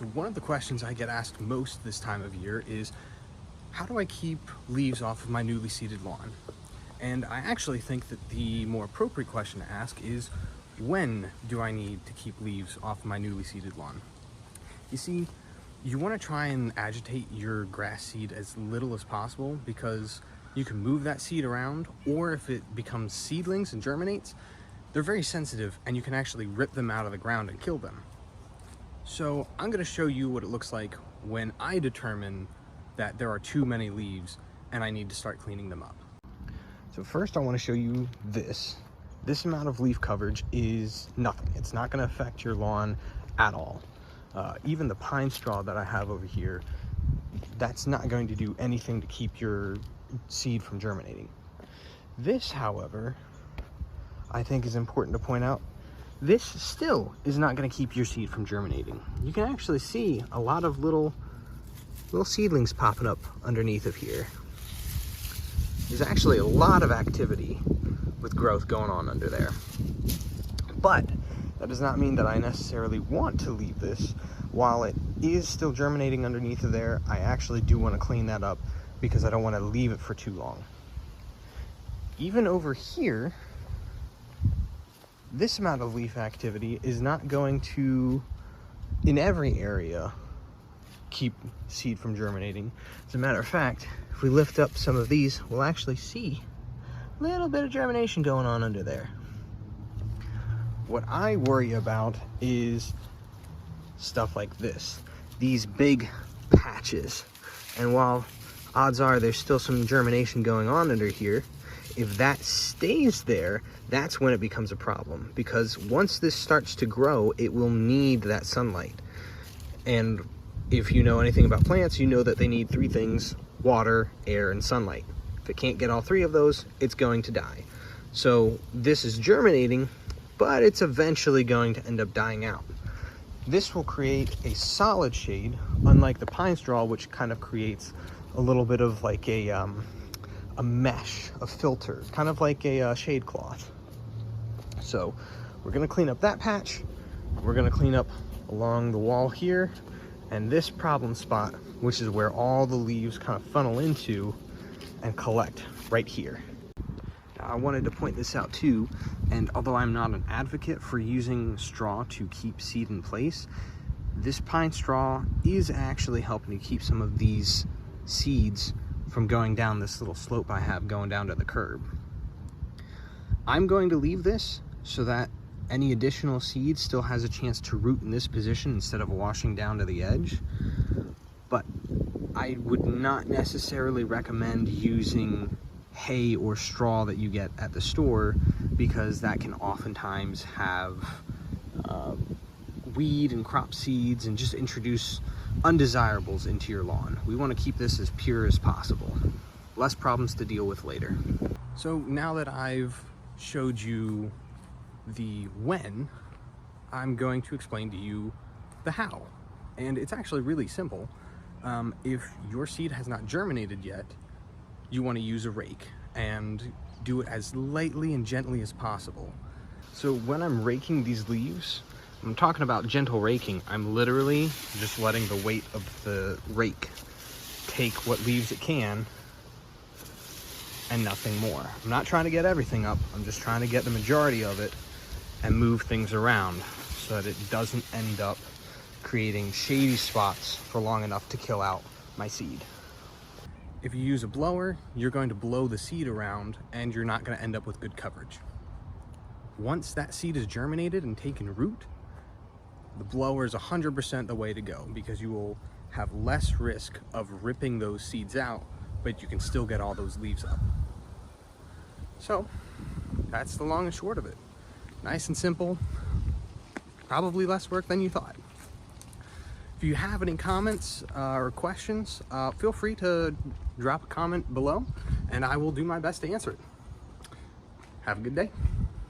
So one of the questions I get asked most this time of year is, how do I keep leaves off of my newly seeded lawn? And I actually think that the more appropriate question to ask is, when do I need to keep leaves off of my newly seeded lawn? You see, you want to try and agitate your grass seed as little as possible, because you can move that seed around, or if it becomes seedlings and germinates, they're very sensitive and you can actually rip them out of the ground and kill them. So I'm going to show you what it looks like when I determine that there are too many leaves and I need to start cleaning them up. So first I want to show you this. This amount of leaf coverage is nothing. It's not going to affect your lawn at all. Even the pine straw that I have over here, that's not going to do anything to keep your seed from germinating. This, however, I think is important to point out. This still is not going to keep your seed from germinating. You can actually see a lot of little seedlings popping up underneath of here. There's actually a lot of activity with growth going on under there. But that does not mean that I necessarily want to leave this. While it is still germinating underneath of there, I actually do want to clean that up because I don't want to leave it for too long. Even over here, this amount of leaf activity is not going to, in every area, keep seed from germinating. As a matter of fact, if we lift up some of these, we'll actually see a little bit of germination going on under there. What I worry about is stuff like this, these big patches. And while odds are there's still some germination going on under here, if that stays there, that's when it becomes a problem, because once this starts to grow, it will need that sunlight. And if you know anything about plants, you know that they need three things: water, air, and sunlight. If it can't get all three of those, it's going to die. So this is germinating, but it's eventually going to end up dying out. This will create a solid shade, unlike the pine straw, which kind of creates a little bit of like a mesh, a filter, kind of like a shade cloth. So we're going to clean up that patch. We're going to clean up along the wall here, and this problem spot, which is where all the leaves kind of funnel into and collect right here. Now, I wanted to point this out too, and although I'm not an advocate for using straw to keep seed in place, this pine straw is actually helping to keep some of these seeds from going down this little slope I have going down to the curb. I'm going to leave this so that any additional seed still has a chance to root in this position instead of washing down to the edge. But I would not necessarily recommend using hay or straw that you get at the store, because that can oftentimes have weed and crop seeds and just introduce undesirables into your lawn. We want to keep this as pure as possible. Less problems to deal with later. So now that I've showed you the when, I'm going to explain to you the how. And it's actually really simple. If your seed has not germinated yet, you want to use a rake and do it as lightly and gently as possible. So when I'm raking these leaves, I'm talking about gentle raking. I'm literally just letting the weight of the rake take what leaves it can and nothing more. I'm not trying to get everything up. I'm just trying to get the majority of it and move things around so that it doesn't end up creating shady spots for long enough to kill out my seed. If you use a blower, you're going to blow the seed around and you're not going to end up with good coverage. Once that seed is germinated and taken root, the blower is 100% the way to go, because you will have less risk of ripping those seeds out, but you can still get all those leaves up. So that's the long and short of it. Nice and simple, probably less work than you thought. If you have any comments or questions, feel free to drop a comment below and I will do my best to answer it. Have a good day.